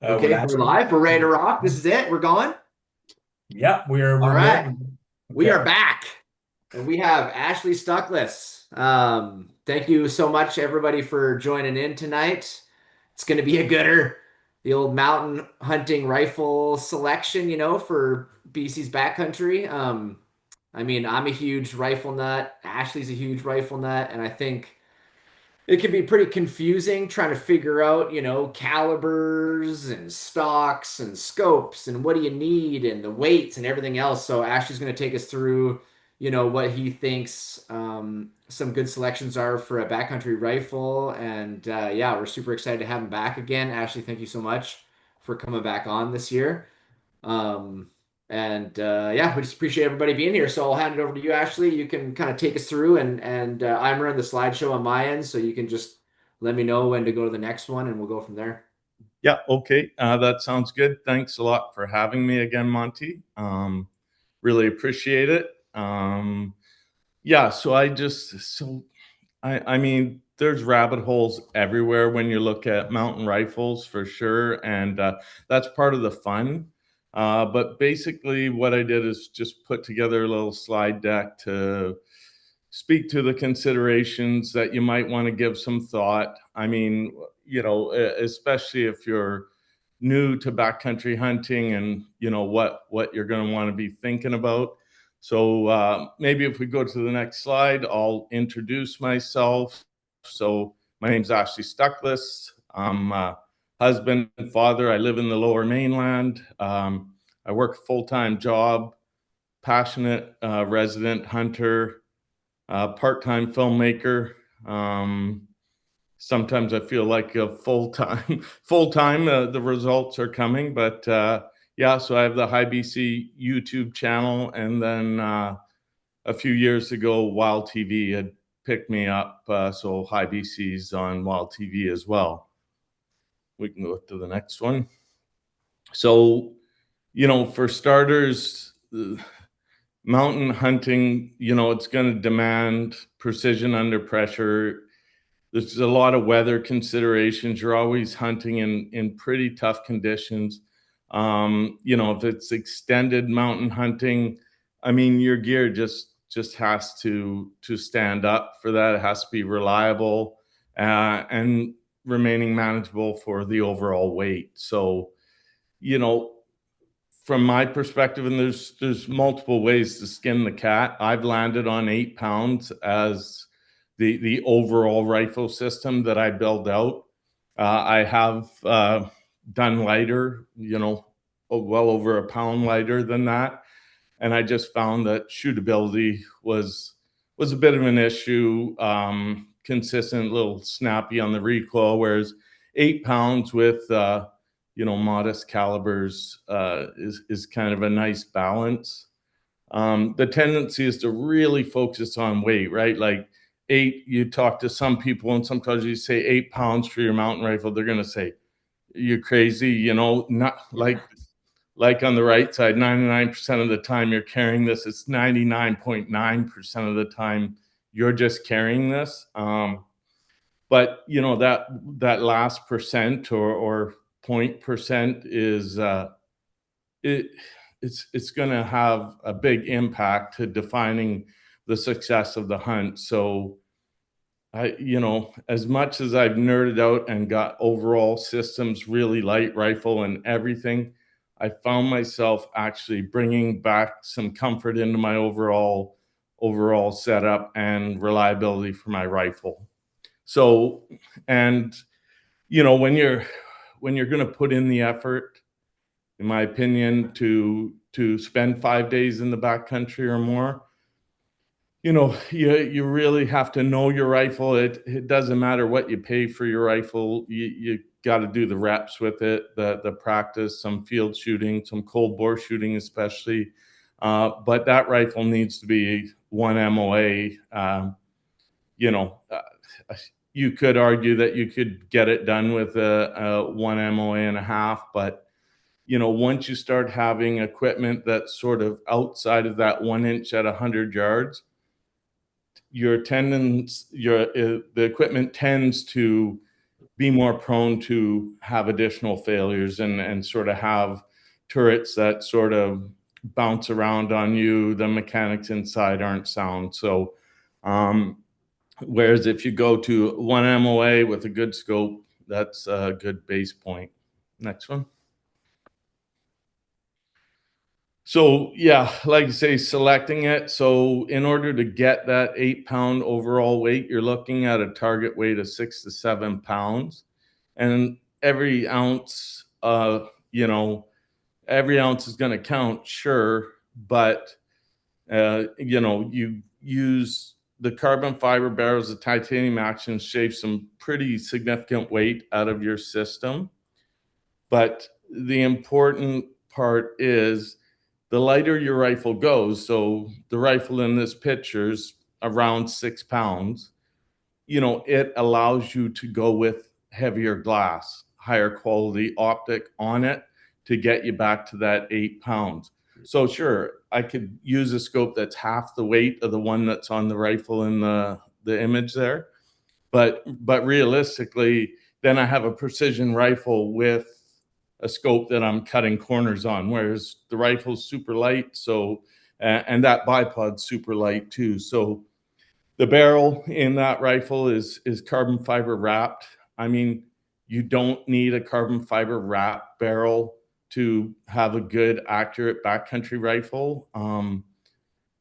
We're Okay, we're actually, live. We're ready to rock. This is it. We're going. yeah, All we're right. good. We Okay. are back. And we have Ashley Stuckless. Thank you so much, everybody, for joining in tonight. It's going to be a gooder. The old mountain hunting rifle selection, for BC's backcountry. I mean, I'm a huge rifle nut. Ashley's a huge rifle nut. And I think it can be pretty confusing trying to figure out, calibers and stocks and scopes and what do you need and the weights and everything else. So Ashley's going to take us through, what he thinks some good selections are for a backcountry rifle. And yeah, we're super excited to have him back again. Ashley, thank you so much for coming back on this year. Um, and yeah, we just appreciate everybody being here. So I'll hand it over to you, Ashley. You can kind of take us through, and I'm running the slideshow on my end, so you can just let me know when to go to the next one, and we'll go from there. Yeah, okay. That sounds good. Thanks a lot for having me again, Monty. Really appreciate it. Yeah, I mean, there's rabbit holes everywhere when you look at mountain rifles for sure, and that's part of the fun. But basically, what I did is just put together a little slide deck to speak to the considerations that you might want to give some thought. I mean, especially if you're new to backcountry hunting and what you're going to want to be thinking about. So maybe if we go to the next slide, I'll introduce myself. So my name's Ashley Stuckless. I'm a husband and father. I live in the Lower Mainland. I work a full-time job, passionate resident hunter, part-time filmmaker. Sometimes I feel like a full-time, full-time. The results are coming, but yeah. So I have the High BC YouTube channel, and then a few years ago, Wild TV had picked me up. So High BC's on Wild TV as well. We can go to the next one. So, for starters, mountain hunting, it's going to demand precision under pressure. There's a lot of weather considerations. You're always hunting in pretty tough conditions. If it's extended mountain hunting, I mean, your gear just has to stand up for that. It has to be reliable and remaining manageable for the overall weight. So, you know, from my perspective, and there's multiple ways to skin the cat. I've landed on 8 pounds as the overall rifle system that I build out. I have done lighter, well over a pound lighter than that, and I just found that shootability was a bit of an issue. Consistent, little snappy on the recoil, whereas 8 pounds with modest calibers is kind of a nice balance. The tendency is to really focus on weight, right? Like eight, you talk to some people, and sometimes you say 8 pounds for your mountain rifle, they're going to say, you're crazy, not Yeah. like on the right side, 99% of the time you're carrying this, it's 99.9% of the time you're just carrying this. But that last percent or point percent is it it's going to have a big impact to defining the success of the hunt. So as much as I've nerded out and got overall systems really light rifle and everything, I found myself actually bringing back some comfort into my overall setup and reliability for my rifle. So, and when you're going to put in the effort, in my opinion, to spend 5 days in the backcountry or more, you really have to know your rifle. It doesn't matter what you pay for your rifle. You got to do the reps with it, the practice, some field shooting, some cold bore shooting, especially. But that rifle needs to be one MOA. You know, you could argue that you could get it done with a one MOA and a half, but once you start having equipment that's sort of outside of that 1 inch at 100 yards, the equipment tends to be more prone to have additional failures and sort of have turrets that sort of bounce around on you. The mechanics inside aren't sound. So, whereas if you go to one MOA with a good scope, that's a good base point. Next one. So yeah, like I say, selecting it. So in order to get that 8 pound overall weight, you're looking at a target weight of 6 to 7 pounds. And every ounce, you know, every ounce is going to count, sure, but you know, you use the carbon fiber barrels, the titanium action shave some pretty significant weight out of your system. But the important part is the lighter your rifle goes. So the rifle in this picture is around 6 pounds. You know, it allows you to go with heavier glass, higher quality optic on it to get you back to that 8 pounds. So sure, I could use a scope that's half the weight of the one that's on the rifle in the image there. But realistically, then I have a precision rifle with a scope that I'm cutting corners on, whereas the rifle's super light. So and that bipod's super light too. So the barrel in that rifle is carbon fiber wrapped. I mean, you don't need a carbon fiber wrap barrel to have a good, accurate backcountry rifle.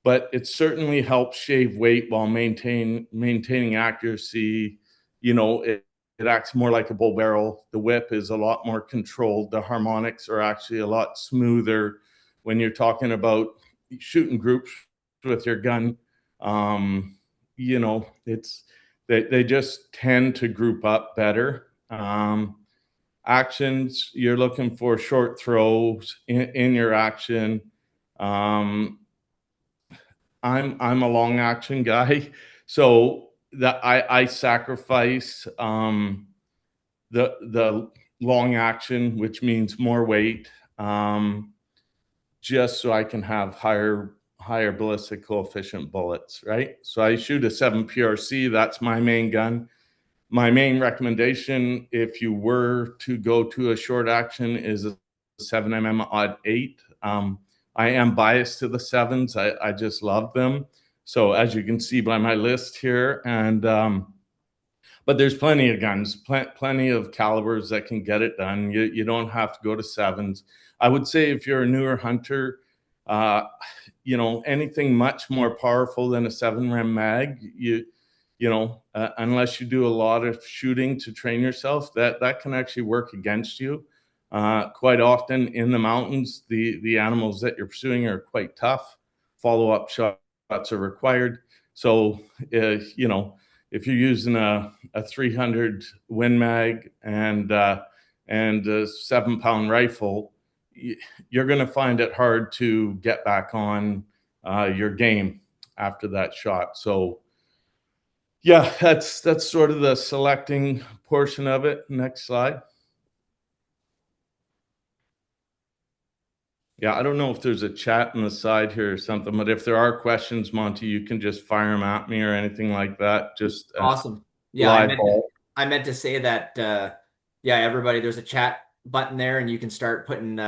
But it certainly helps shave weight while maintaining accuracy. You know, it acts more like a bull barrel. The whip is a lot more controlled. The harmonics are actually a lot smoother when you're talking about shooting groups with your gun. You know, it's they just tend to group up better. Actions, you're looking for short throws in your action. Um, I'm a long action guy, so that I sacrifice the long action, which means more weight, just so I can have higher ballistic coefficient bullets, right? So I shoot a 7 PRC. That's my main gun. My main recommendation, if you were to go to a short action, is a 7mm odd 8. I am biased to the 7s. I just love them. So as you can see by my list here, and but there's plenty of guns, plenty of calibers that can get it done. You don't have to go to 7s. I would say if you're a newer hunter, uh, you know, anything much more powerful than a 7 rem mag, you know, unless you do a lot of shooting to train yourself, that can actually work against you. Quite often in the mountains, the animals that you're pursuing are quite tough. Follow-up shots are required. So, you know, if you're using a 300 Win Mag and a 7 pound rifle, you're going to find it hard to get back on your game after that shot. So, yeah, that's sort of the selecting portion of it. Next slide. Yeah, I don't know if there's a chat on the side here or something, but if there are questions, Monty, you can just fire them at me or anything like that. Just Awesome. Yeah, live ball. I meant to say that yeah, everybody, there's a chat button there and you can start putting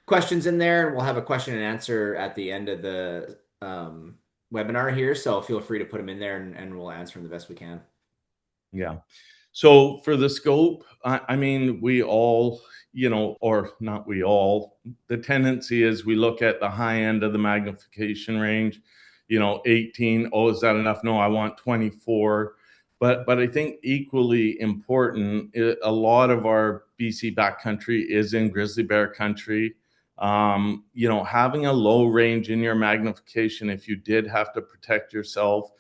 questions in there, and we'll have a question and answer at the end of the webinar here. So feel free to put them in there and we'll answer them the best we can. Yeah. So for the scope, I mean, we all, you know, or not we all, the tendency is we look at the high end of the magnification range, you know, 18. Oh, is that enough? No, I want 24. But I think equally important, a lot of our BC backcountry is in grizzly bear country. You know, having a low range in your magnification, if you did have to protect yourself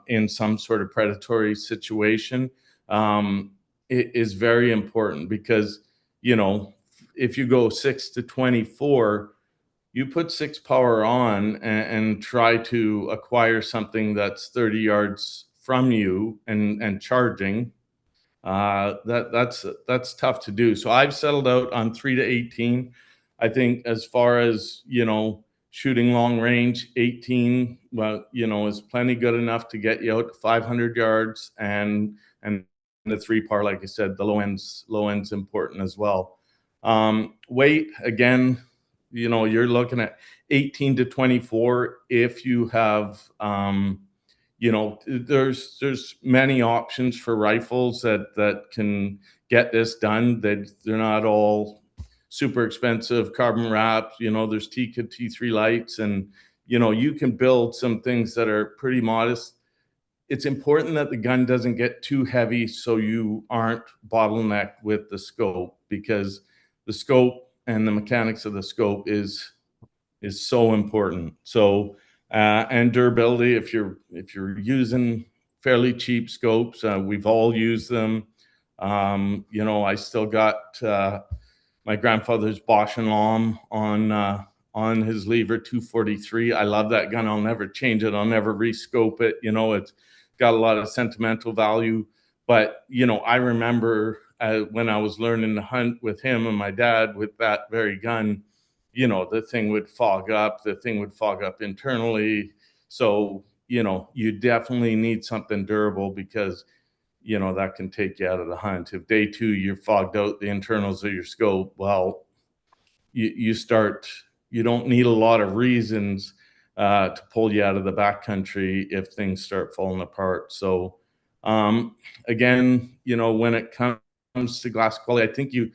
in some sort of predatory situation, it is very important because, you know, if you go 6 to 24, you put 6 power on and try to acquire something that's 30 yards from you and charging. That's tough to do. So I've settled out on 3 to 18. I think as far as, you know, shooting long range, 18, well, you know, is plenty good enough to get you out to 500 yards and the 3-par, like I said, the low end's important as well. Weight, again, you're looking at 18 to 24 if you have, there's many options for rifles that can get this done. They're not all super expensive carbon wrapped. There's Tikka T3 lights, and you can build some things that are pretty modest. It's important that the gun doesn't get too heavy so you aren't bottlenecked with the scope, because the scope and the mechanics of the scope is so important. So and durability, if you're using fairly cheap scopes, we've all used them. I still got my grandfather's Bosch and Lomb on his Lever 243. I love that gun. I'll never change it. I'll never rescope it. It's got a lot of sentimental value. But I remember when I was learning to hunt with him and my dad with that very gun, the thing would fog up. The thing would fog up internally. So you definitely need something durable, because that can take you out of the hunt. If day 2 you're fogged out the internals of your scope, well, you don't need a lot of reasons to pull you out of the backcountry if things start falling apart. So again, when it comes to glass quality, I think you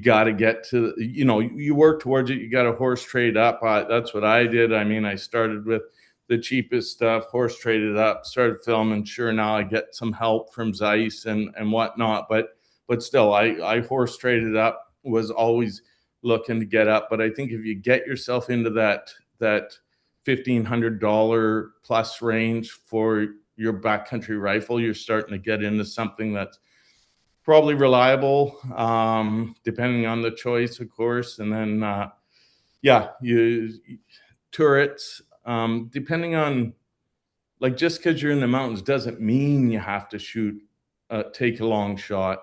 got to get to, you work towards it. You got to horse trade up. That's what I did. I mean, I started with the cheapest stuff, horse traded up, started filming. Sure, now I get some help from Zeiss and whatnot, but still, I horse traded up, was always looking to get up. But I think if you get yourself into that $1,500 plus range for your backcountry rifle, you're starting to get into something that's probably reliable, depending on the choice, of course. And then, turrets, depending on, like, just because you're in the mountains doesn't mean you have to take a long shot.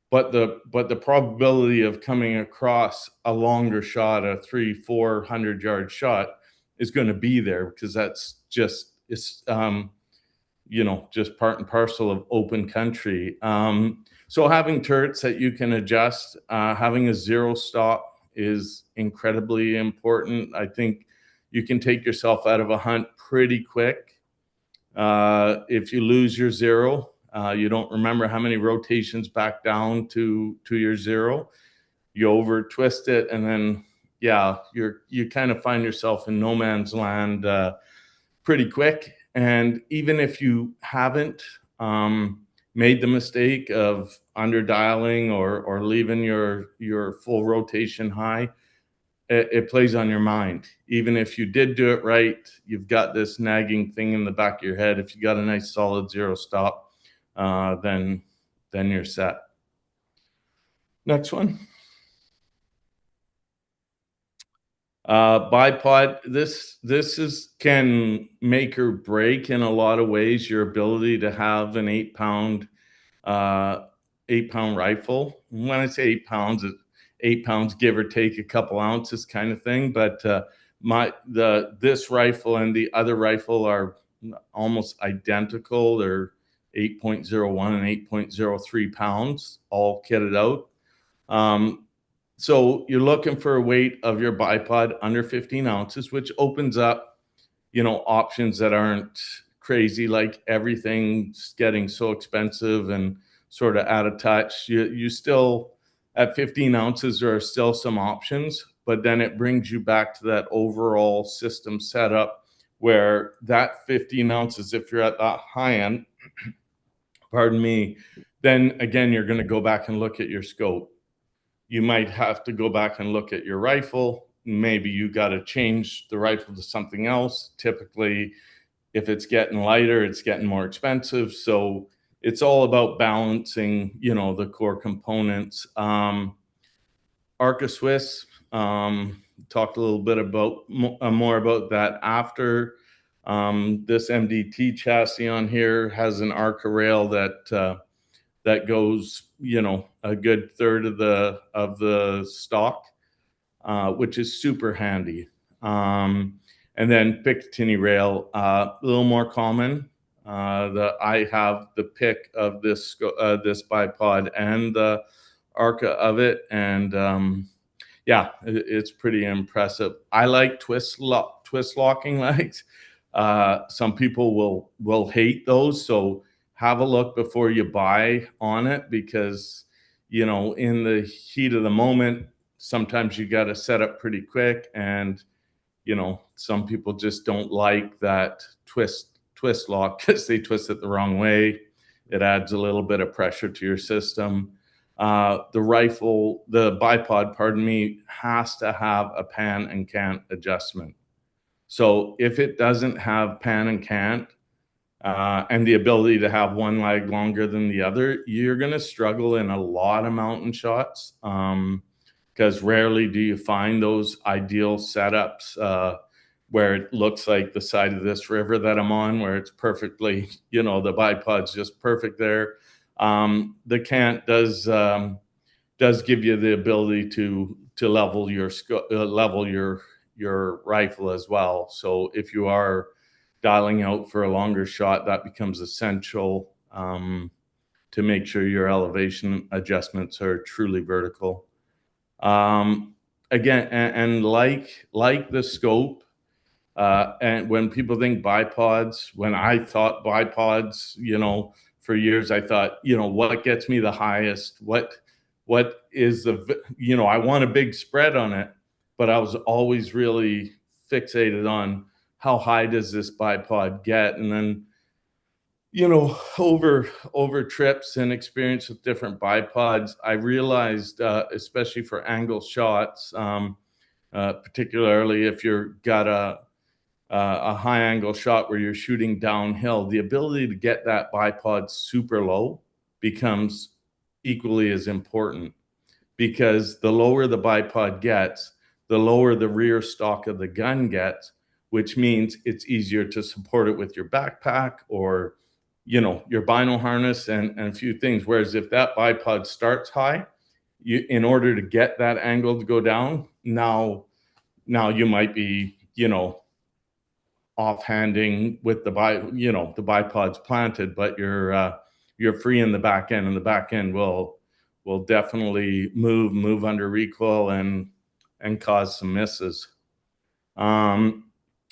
But the probability of coming across a longer shot, a 300-400 yard shot, is going to be there, because that's just just part and parcel of open country. So having turrets that you can adjust, having a zero stop is incredibly important. I think you can take yourself out of a hunt pretty quick if you lose your zero. You don't remember how many rotations back down to your zero. You over twist it, and then you kind of find yourself in no man's land pretty quick. And even if you haven't made the mistake of under dialing or leaving your full rotation high, it plays on your mind. Even if you did do it right, you've got this nagging thing in the back of your head. If you got a nice solid zero stop, then you're set. Next one. Bipod, this can make or break in a lot of ways your ability to have an 8-pound rifle. When I say 8 pounds, it's 8 pounds give or take a couple ounces kind of thing. But this rifle and the other rifle are almost identical. They're 8.01 and 8.03 pounds, all kitted out. So you're looking for a weight of your bipod under 15 ounces, which opens up, options that aren't crazy, like everything's getting so expensive and sort of out of touch. You still, at 15 ounces, there are still some options, but then it brings you back to that overall system setup where that 15 ounces, if you're at that high end, pardon me, then again, you're going to go back and look at your scope. You might have to go back and look at your rifle. Maybe you got to change the rifle to something else. Typically, if it's getting lighter, it's getting more expensive. So it's all about balancing, the core components. Arca Swiss, talked a little bit about more about that after. This MDT chassis on here has an Arca rail that goes, a good third of the stock, which is super handy. And then Picatinny rail, a little more common. I have the pick of this this bipod and the Arca of it, and yeah, it's pretty impressive. I like twist locking legs. Some people will hate those, so have a look before you buy on it, because you know, in the heat of the moment, sometimes you got to set up pretty quick, and you know, some people just don't like that twist lock because they twist it the wrong way. It adds a little bit of pressure to your system. The bipod, pardon me, has to have a pan and cant adjustment. So if it doesn't have pan and cant and the ability to have one leg longer than the other, you're going to struggle in a lot of mountain shots, because rarely do you find those ideal setups where it looks like the side of this river that I'm on, where it's perfectly, you know, the bipod's just perfect there. The cant does give you the ability to level your rifle as well. So if you are dialing out for a longer shot, that becomes essential to make sure your elevation adjustments are truly vertical. Again, and like the scope, and when people think bipods, when I thought bipods, you know, for years I thought, you know, what gets me the highest? What is the, you know, I want a big spread on it, but I was always really fixated on how high does this bipod get, and then, you know, over trips and experience with different bipods, I realized, especially for angle shots, particularly if you've got a high angle shot where you're shooting downhill, the ability to get that bipod super low becomes equally as important, because the lower the bipod gets, the lower the rear stock of the gun gets, which means it's easier to support it with your backpack or, you know, your bino harness and a few things. Whereas if that bipod starts high, in order to get that angle to go down, now you might be, you know, offhanding with the bipod's planted, but you're free in the back end, and the back end will definitely move under recoil and cause some misses.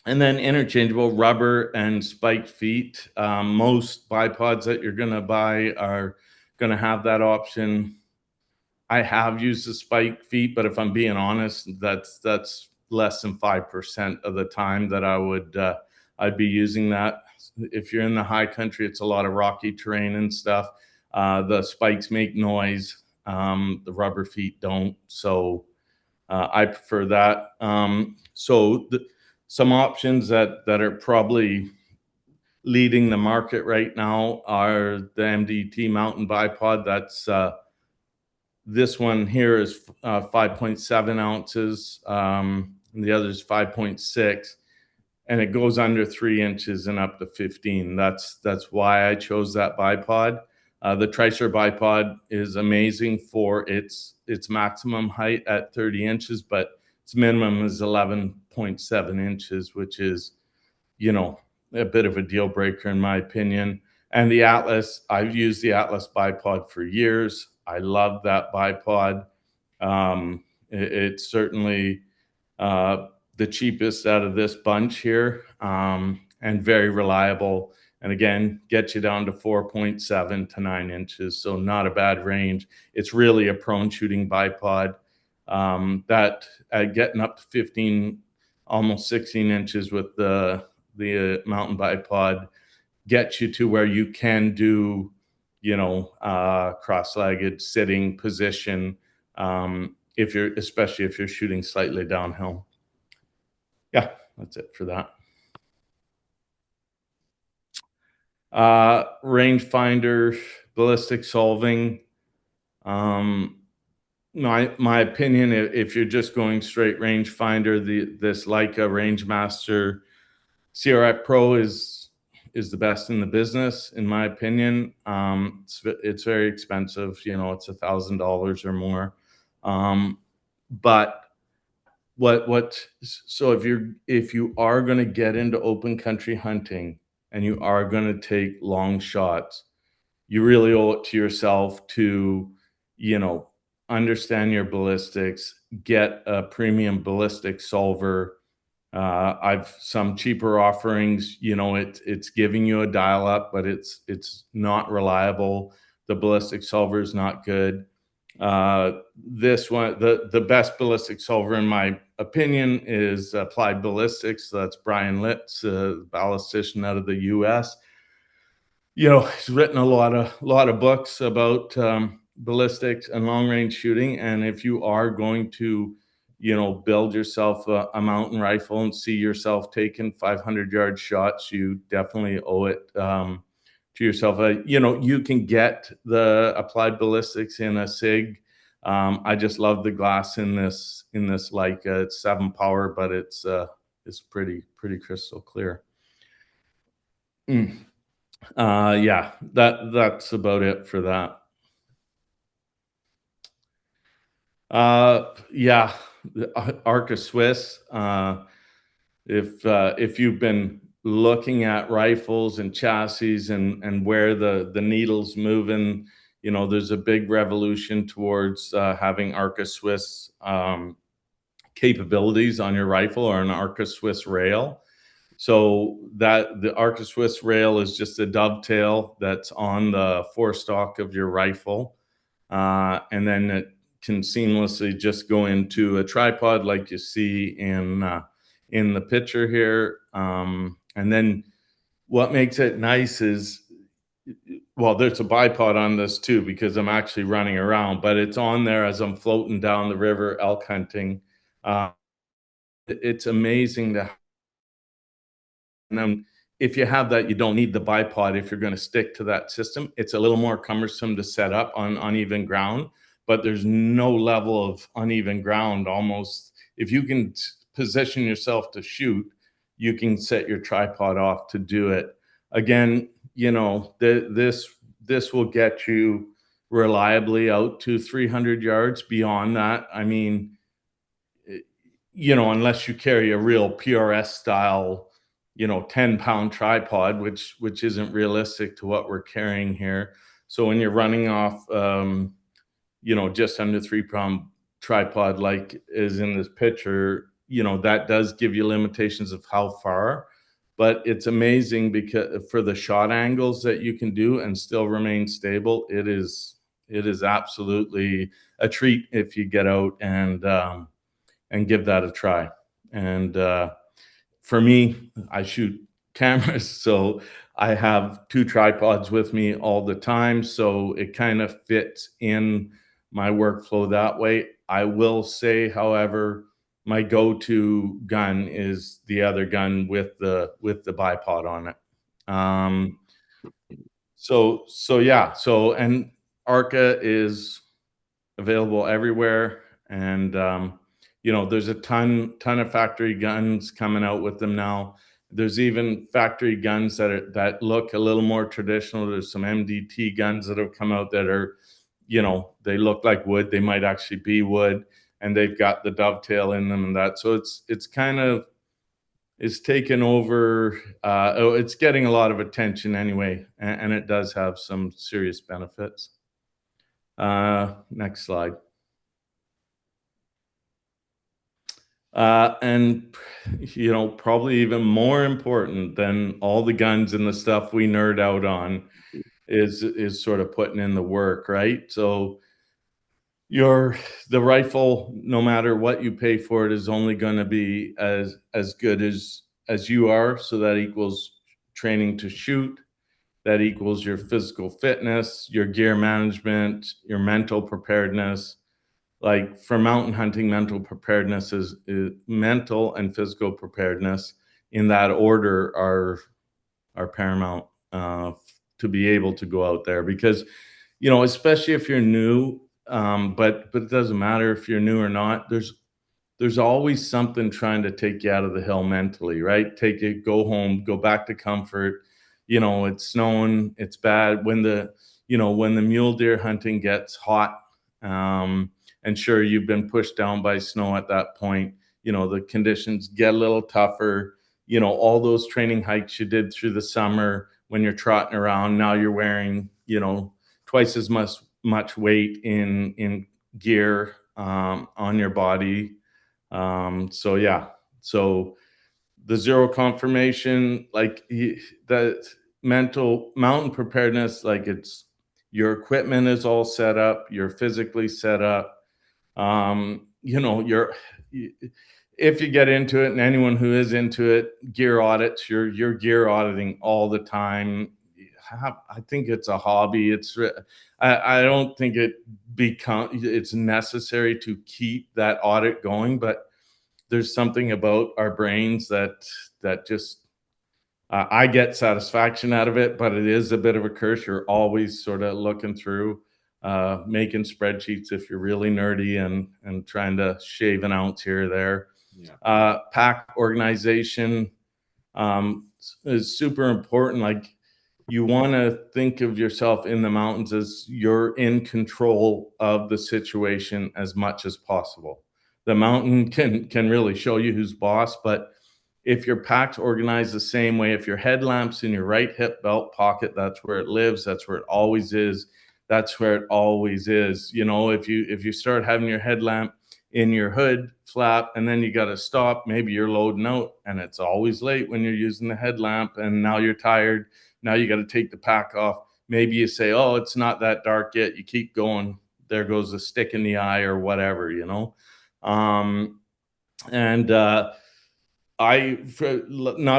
And then interchangeable rubber and spiked feet. Most bipods that you're going to buy are going to have that option. I have used the spiked feet, but if I'm being honest, that's less than 5% of the time that I'd be using that. If you're in the high country, it's a lot of rocky terrain and stuff. The spikes make noise. The rubber feet don't. So I prefer that. Some options that are probably leading the market right now are the MDT mountain bipod. That's this one here is 5.7 ounces. And the other is 5.6, and it goes under 3 inches and up to 15. That's why I chose that bipod. The Tricer bipod is amazing for its maximum height at 30 inches, but its minimum is 11.7 inches, which is, you know, a bit of a deal breaker in my opinion. And the Atlas, I've used the Atlas bipod for years. I love that bipod. It's certainly the cheapest out of this bunch here, and very reliable. And again, gets you down to 4.7 to 9 inches. So not a bad range. It's really a prone shooting bipod that getting up to 15, almost 16 inches with the mountain bipod gets you to where you can do, you know, cross-legged sitting position, especially if you're shooting slightly downhill. Yeah, that's it for that. Rangefinder, ballistic solving. My opinion, if you're just going straight rangefinder, this Leica Rangemaster CRF Pro is the best in the business, in my opinion. It's very expensive, you know, it's $1,000 or more. But so if you are going to get into open country hunting and you are going to take long shots, you really owe it to yourself to, you know, understand your ballistics, get a premium ballistic solver. I've some cheaper offerings, you know, it's giving you a dial up, but it's not reliable. The ballistic solver is not good. This one, the best ballistic solver in my opinion is Applied Ballistics. So that's Brian Litz, a ballistician out of the US. You know, he's written a lot of books about ballistics and long range shooting. And if you are going to, you know, build yourself a mountain rifle and see yourself taking 500-yard shots, you definitely owe it to yourself. You know, you can get the Applied Ballistics in a SIG. I just love the glass in this Leica. It's 7 power, but it's pretty crystal clear. Yeah, that's about it for that. Yeah, Arca Swiss. If you've been looking at rifles and chassis and where the needle's moving, you know, there's a big revolution towards having Arca Swiss capabilities on your rifle, or an Arca Swiss rail. So that the Arca Swiss rail is just a dovetail that's on the forestock of your rifle. And then it can seamlessly just go into a tripod like you see in the picture here. And then what makes it nice is, well, there's a bipod on this too, because I'm actually running around, but it's on there as I'm floating down the river elk hunting. It's amazing to. And then if you have that, you don't need the bipod if you're going to stick to that system. It's a little more cumbersome to set up on uneven ground, but there's no level of uneven ground almost. If you can position yourself to shoot, you can set your tripod off to do it. Again, you know, this will get you reliably out to 300 yards. Beyond that, I mean, you know, unless you carry a real PRS style, you know, 10-pound tripod, which isn't realistic to what we're carrying here. So when you're running off, you know, just under 3-pound tripod, like is in this picture, you know, that does give you limitations of how far, but it's amazing because for the shot angles that you can do and still remain stable, it is absolutely a treat if you get out and give that a try. And for me, I shoot cameras, so I have 2 tripods with me all the time, so it kind of fits in my workflow that way. I will say, however, my go-to gun is the other gun with the bipod on it. So yeah, and Arca is available everywhere, and you know, there's a ton of factory guns coming out with them now. There's even factory guns that look a little more traditional. There's some MDT guns that have come out that are, you know, they look like wood. They might actually be wood, and they've got the dovetail in them and that. So it's kind of, it's taken over. It's getting a lot of attention anyway, and it does have some serious benefits. Next slide. And you know, probably even more important than all the guns and the stuff we nerd out on is sort of putting in the work, right? So the rifle, no matter what you pay for it, is only going to be as good as you are. So that equals training to shoot. That equals your physical fitness, your gear management, your mental preparedness. Like for mountain hunting, mental preparedness is mental and physical preparedness in that order are paramount to be able to go out there, because, you know, especially if you're new, but it doesn't matter if you're new or not. There's always something trying to take you out of the hill mentally, right? Take it, go home, go back to comfort. You know, it's snowing, it's bad when the mule deer hunting gets hot. And sure, you've been pushed down by snow at that point. You know, the conditions get a little tougher. you know, all those training hikes you did through the summer when you're trotting around, now you're wearing, you know, twice as much weight in gear on your body. So yeah, so the zero confirmation, like the mental mountain preparedness, like it's your equipment is all set up, you're physically set up. You know, if you get into it, and anyone who is into it, gear audits, you're gear auditing all the time. I think it's a hobby. I don't think it's necessary to keep that audit going, but there's something about our brains that just I get satisfaction out of it, but it is a bit of a curse. You're always sort of looking through, making spreadsheets if you're really nerdy and trying to shave an ounce here or there. Yeah. Pack organization is super important. Like you want to think of yourself in the mountains as you're in control of the situation as much as possible. The mountain can really show you who's boss, but if your pack's organized the same way, if your headlamp's in your right hip belt pocket, that's where it lives, that's where it always is, that's where it always is. You know, if you start having your headlamp in your hood flap and then you got to stop, maybe you're loading out and it's always late when you're using the headlamp and now you're tired, now you got to take the pack off. Maybe you say, oh, it's not that dark yet, you keep going, there goes a stick in the eye or whatever, you know. And not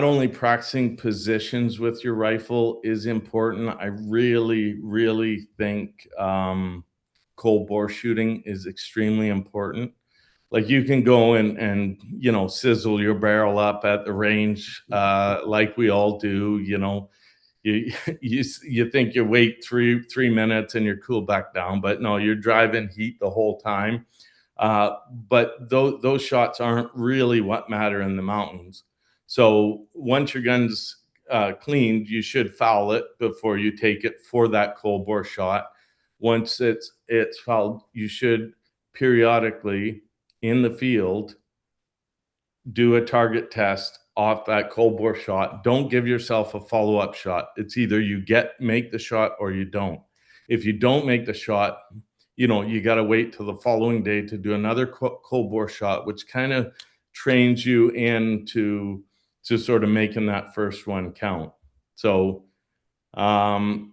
only practicing positions with your rifle is important. I really think cold bore shooting is extremely important. Like you can go and you know, sizzle your barrel up at the range, like we all do. You know, you you think you wait three minutes and you're cool back down, but no, you're driving heat the whole time. But those shots aren't really what matter in the mountains. So once your gun's cleaned, you should foul it before you take it for that cold bore shot. Once it's fouled, you should periodically in the field do a target test off that cold bore shot. Don't give yourself a follow-up shot. It's either you make the shot or you don't. If you don't make the shot, you know, you got to wait till the following day to do another cold bore shot, which kind of trains you into sort of making that first one count. So, and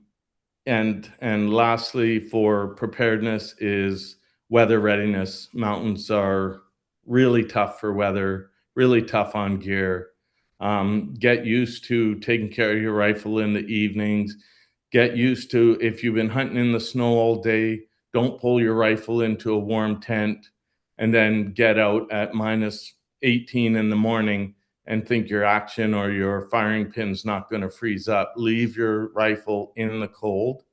lastly, for preparedness is weather readiness. Mountains are really tough for weather, really tough on gear. Get used to taking care of your rifle in the evenings. Get used to, if you've been hunting in the snow all day, don't pull your rifle into a warm tent and then get out at -18 in the morning and think your action or your firing pin's not going to freeze up. Leave your rifle in the cold,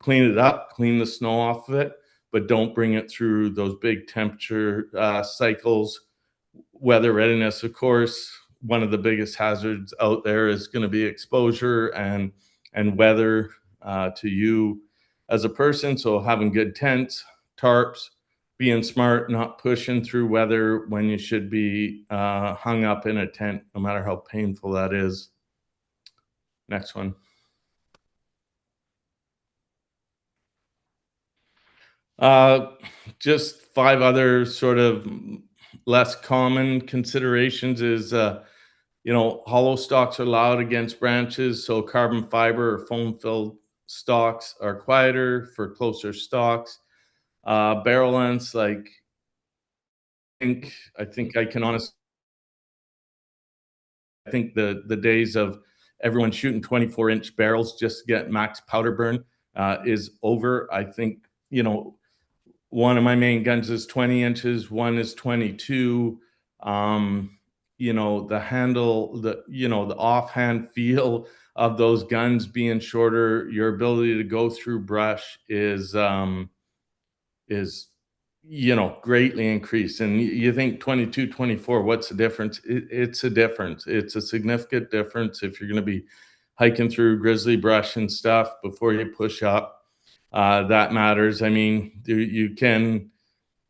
clean it up, clean the snow off of it, but don't bring it through those big temperature cycles. Weather readiness, of course, one of the biggest hazards out there is going to be exposure and weather to you as a person. So having good tents, tarps, being smart, not pushing through weather when you should be hung up in a tent, no matter how painful that is. Next one. Just 5 other sort of less common considerations is, you know, hollow stalks are loud against branches, so carbon fiber or foam-filled stalks are quieter for closer stalks. Barrel lengths, like I think I can honestly, I think the days of everyone shooting 24-inch barrels just to get max powder burn is over. I think, you know, one of my main guns is 20 inches, one is 22. You know, the handle, you know, the offhand feel of those guns being shorter, your ability to go through brush is, you know, greatly increased. And you think 22, 24, what's the difference? It's a difference. It's a significant difference if you're going to be hiking through grizzly brush and stuff before you push up. That matters. I mean, you can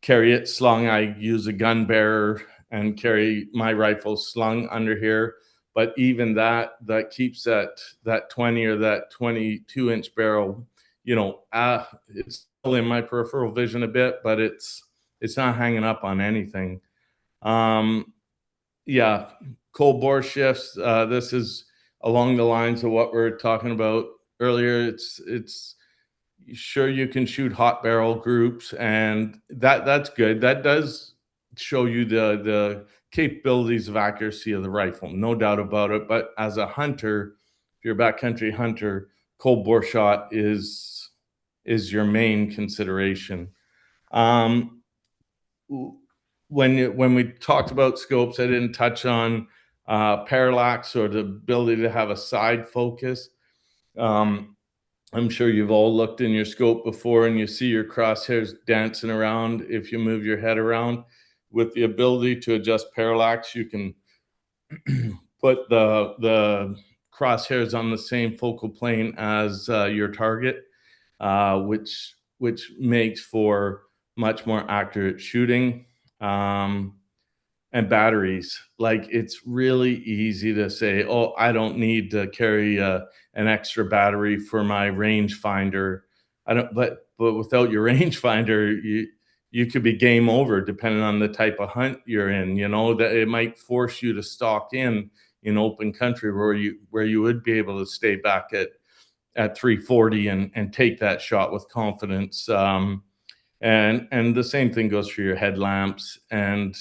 carry it slung. I use a gun bearer and carry my rifle slung under here. But even that keeps that 20 or that 22-inch barrel, it's still in my peripheral vision a bit, but it's not hanging up on anything. Yeah, cold bore shifts. This is along the lines of what we are talking about earlier. It's sure you can shoot hot barrel groups, and that's good. That does show you the capabilities of accuracy of the rifle, no doubt about it. But as a hunter, if you're a backcountry hunter, cold bore shot is your main consideration. When we talked about scopes, I didn't touch on parallax or the ability to have a side focus. I'm sure you've all looked in your scope before and you see your crosshairs dancing around if you move your head around. With the ability to adjust parallax, you can put the crosshairs on the same focal plane as your target, which makes for much more accurate shooting. And batteries, like, it's really easy to say, oh, I don't need to carry an extra battery for my rangefinder. I don't, but without your rangefinder, you could be game over depending on the type of hunt you're in. That it might force you to stalk in open country where you would be able to stay back at 340 and take that shot with confidence. And the same thing goes for your headlamps. And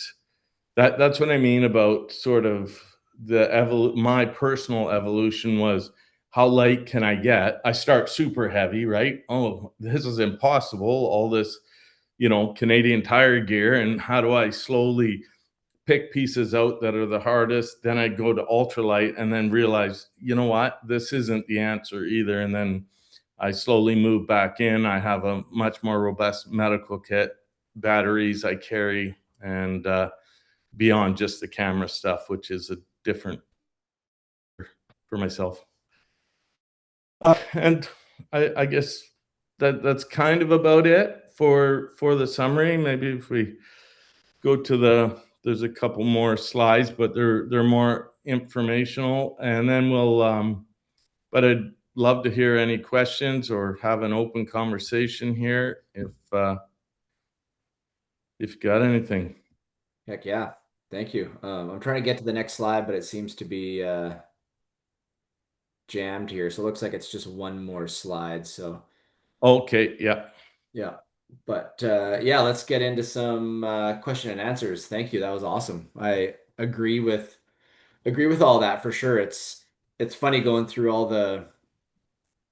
that's what I mean about sort of my personal evolution was, how light can I get? I start super heavy, right? Oh, this is impossible. All this, Canadian Tire gear, and how do I slowly pick pieces out that are the hardest? Then I go to ultralight and then realize, you know what? This isn't the answer either. And then I slowly move back in. I have a much more robust medical kit, batteries I carry, and beyond just the camera stuff, which is a different for myself. And I guess that's kind of about it for the summary. Maybe if we go to there's a couple more slides, but they're more informational, and then we'll but I'd love to hear any questions or have an open conversation here if you got anything. Heck yeah. Thank you. I'm trying to get to the next slide, but it seems to be jammed here. So it looks like it's just one more slide. So Okay, yeah. yeah. But yeah, let's get into some question and answers. Thank you. That was awesome. I agree with all that for sure. It's funny going through all the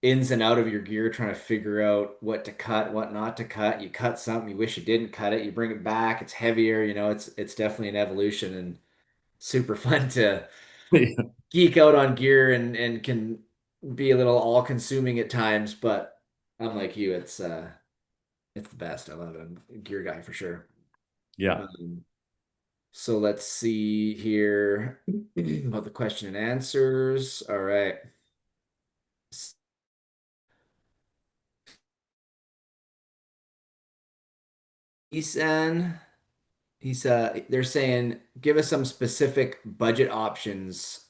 ins and out of your gear, trying to figure out what to cut, what not to cut. You cut something, you wish you didn't cut it, you bring it back, it's heavier, it's definitely an evolution and super fun to geek out on gear and can be a little all consuming at times, but I'm like you, it's the best. I love it. I'm a gear guy for sure. Yeah. So let's see here about the question and answers. All right. Isan, they're saying give us some specific budget options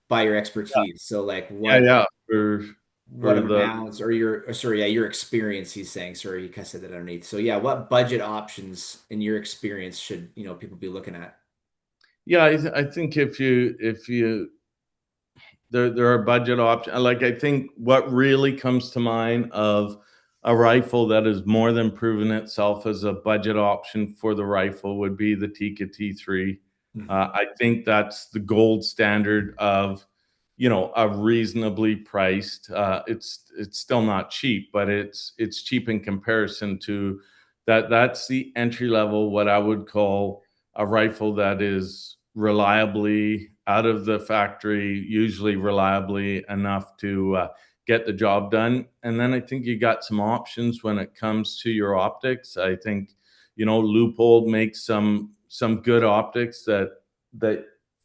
by your expertise. So like Yeah, yeah. what For the amounts or sorry, yeah, your experience, he's saying. Sorry, you kind of said that underneath. So yeah, what budget options in your experience should, people be looking at? Yeah, I think if you there are budget options. Like, I think what really comes to mind of a rifle that has more than proven itself as a budget option for the rifle would be the Tikka T3. Mhm. I think that's the gold standard of, a reasonably priced. It's still not cheap, but it's cheap in comparison to that. That's the entry level, what I would call a rifle that is reliably out of the factory, usually reliably enough to get the job done. And then I think you got some options when it comes to your optics. I think, Leupold makes some good optics that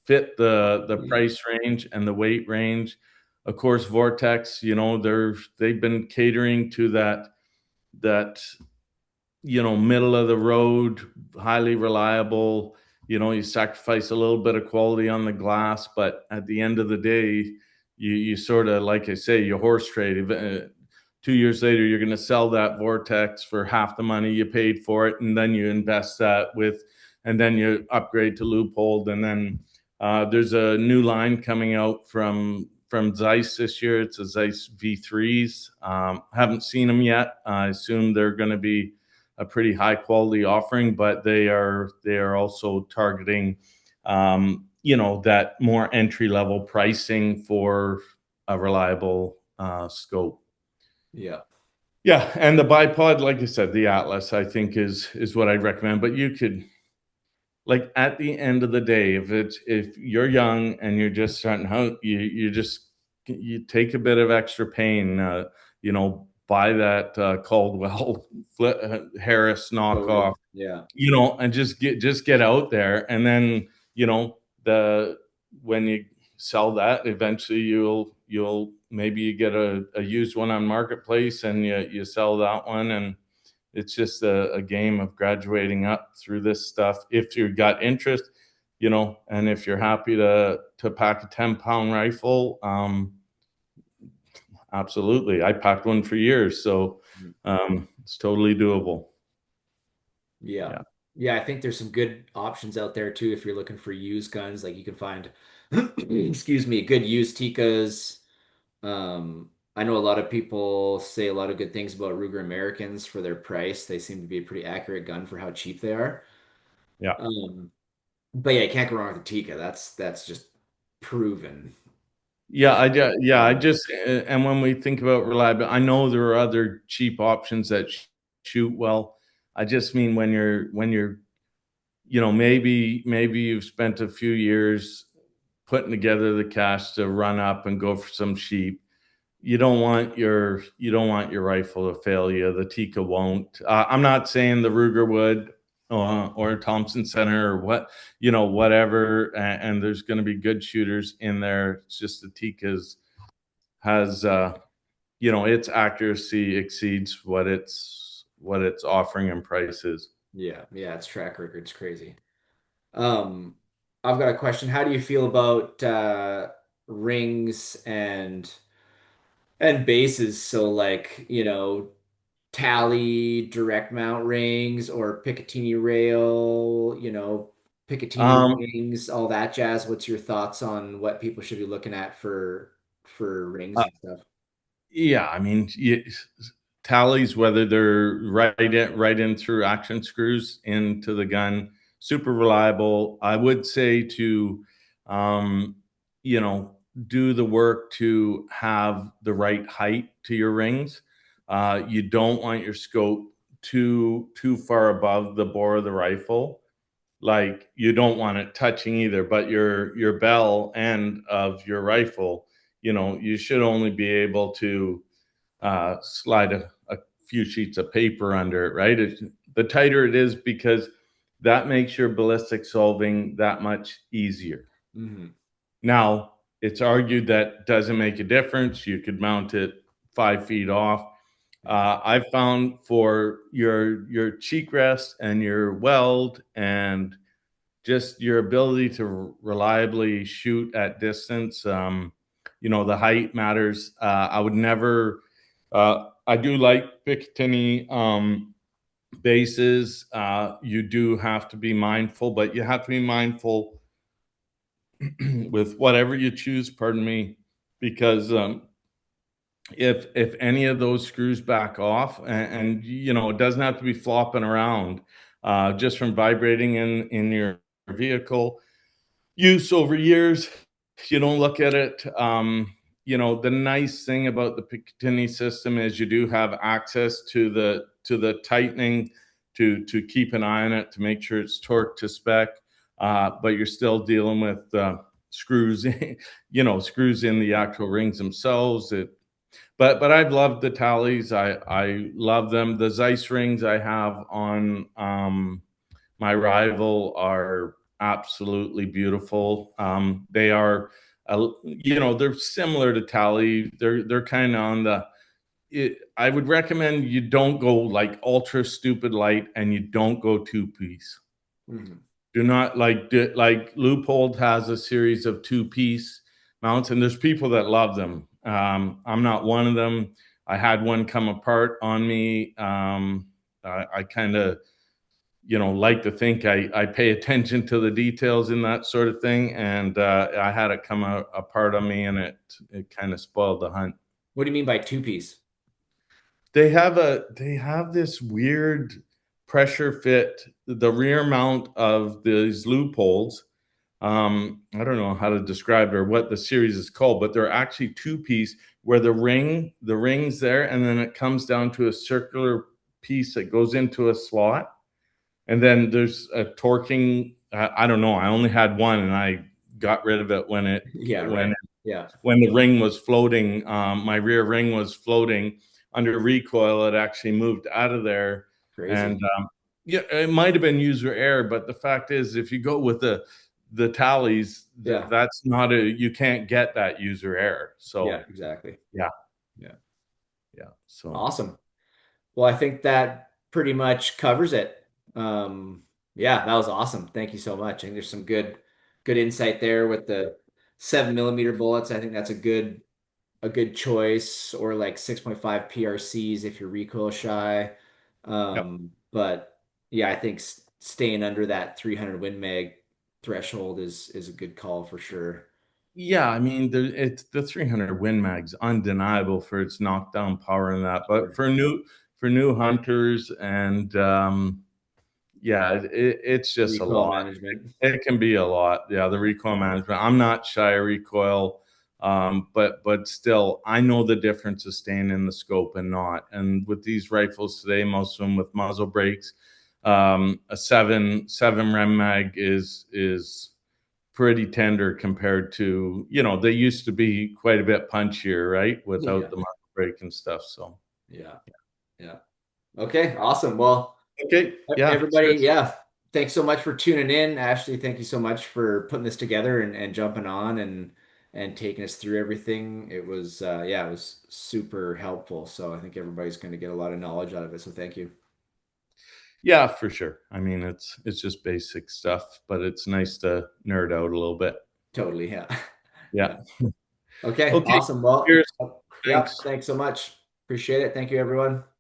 fit the price range and the weight range. Of course, Vortex, they've been catering to that middle of the road highly reliable. You know, you sacrifice a little bit of quality on the glass, but at the end of the day, you sort of, like I say, you horse trade. 2 years later, you're going to sell that Vortex for half the money you paid for it, and then you invest that with, and then you upgrade to Leupold, and then there's a new line coming out from Zeiss this year. It's a Zeiss V3s. Haven't seen them yet. I assume they're going to be a pretty high quality offering, but they are also targeting, that more entry level pricing for a reliable scope. Yeah. Yeah, and the bipod, like I said, the Atlas, I think is what I'd recommend. But you could, like, at the end of the day, if you're young and you're just starting out, you take a bit of extra pain, buy that Caldwell Harris Totally. knockoff, Yeah. and just get out there, and then the when you sell that, eventually you'll maybe you get a used one on Marketplace, and you sell that one, and it's just a game of graduating up through this stuff if you've got interest, and if you're happy to pack a 10-pound rifle. Absolutely, I packed one for years, so it's totally doable. Yeah. Yeah. Yeah, I think there's some good options out there too if you're looking for used guns. Like you can find, excuse me, good used Tikkas. I know a lot of people say a lot of good things about Ruger Americans for their price. They seem to be a pretty accurate gun for how cheap they are. Yeah. Um, but yeah, you can't go wrong with the Tikka. That's just proven. Yeah, I just, and when we think about reliability, I know there are other cheap options that shoot well. I just mean when you're, maybe you've spent a few years putting together the cash to run up and go for some sheep. You don't want your rifle to fail you. The Tikka won't. I'm not saying the Ruger would, or Thompson Center, or whatever. And there's going to be good shooters in there. It's just the Tikka's has, its accuracy exceeds what it's offering in prices. Yeah, yeah, its track record's crazy. Um, I've got a question. How do you feel about rings and bases? So like, Tally direct mount rings or Picatinny rail, Picatinny Um, rings, all that jazz. What's your thoughts on what people should be looking at for rings and stuff? Yeah, I mean, tallies, whether they're right in through action screws into the gun, super reliable. I would say to, um, you know, do the work to have the right height to your rings. You don't want your scope too far above the bore of the rifle. Like, you don't want it touching either, but your bell end of your rifle, you should only be able to slide a few sheets of paper under it, right? The tighter it is, because that makes your ballistic solving that much easier. Hmm. Now, it's argued that doesn't make a difference. You could mount it 5 feet off. I found for your cheek rest and your weld and just your ability to reliably shoot at distance, the height matters. I would never. I do like Picatinny bases. You do have to be mindful, but you have to be mindful with whatever you choose. Pardon me, because if any of those screws back off, and it doesn't have to be flopping around, just from vibrating in your vehicle use over years. You don't look at it. The nice thing about the Picatinny system is you do have access to the tightening to keep an eye on it to make sure it's torqued to spec. But you're still dealing with screws, screws in the actual rings themselves. But I've loved the tallies. I love them. The Zeiss rings I have on my rival are absolutely beautiful. They are, they're similar to Tally. They're kind of on the. I would recommend you don't go like ultra stupid light, and you don't go two piece. Mhm. Do not like Leupold has a series of two-piece mounts, and there's people that love them. I'm not one of them. I had one come apart on me. I kind of, like to think I pay attention to the details in that sort of thing, and I had it come apart on me, and it kind of spoiled the hunt. What do you mean by two piece? They have this weird pressure fit, the rear mount of these loopholes. I don't know how to describe it or what the series is called, but they're actually two-piece where the ring's there, and then it comes down to a circular piece that goes into a slot. And then there's a torquing. I don't know. I only had one, and I got rid of it when it Yeah, when right. Yeah. when the ring was floating. My rear ring was floating under recoil. It actually moved out of there, and Crazy. yeah, it might have been user error. But the fact is, if you go with the tallies, Yeah. that's not you can't get that user error. Yeah, So exactly. yeah, Yeah. yeah. So Awesome. Well, I think that pretty much covers it. Um, yeah, that was awesome. Thank you so much. I think there's some good insight there with the 7 millimeter bullets. I think that's a good choice, or like 6.5 PRCs if you're recoil shy. yeah. But yeah, I think staying under that 300 Win Mag threshold is a good call for sure. Yeah, I mean, it's the 300 Win Mag's undeniable for its knockdown power and that, but Sure. for new hunters and yeah, it's just a Recoil lot. management. It can be a lot. Yeah, the recoil management. I'm not shy of recoil, but still, I know the difference of staying in the scope and not. And with these rifles today, most of them with muzzle brakes, a seven rem mag is pretty tender compared to, they used to be quite a bit punchier, right? Yeah. Without the muzzle brake and stuff. So, Yeah. Yeah. Okay, awesome. Well, okay. Yeah. everybody, Cheers. yeah, thanks so much for tuning in. Ashley, thank you so much for putting this together and jumping on and taking us through everything. It was yeah, it was super helpful. So I think everybody's going to get a lot of knowledge out of it. So thank you. Yeah, for sure. I mean, it's just basic stuff, but it's nice to nerd out a little bit. Totally, yeah. Yeah. Yeah. Okay, Okay. awesome. Well, Cheers. yeah, Thanks. thanks so much. Appreciate it. Thank you, everyone.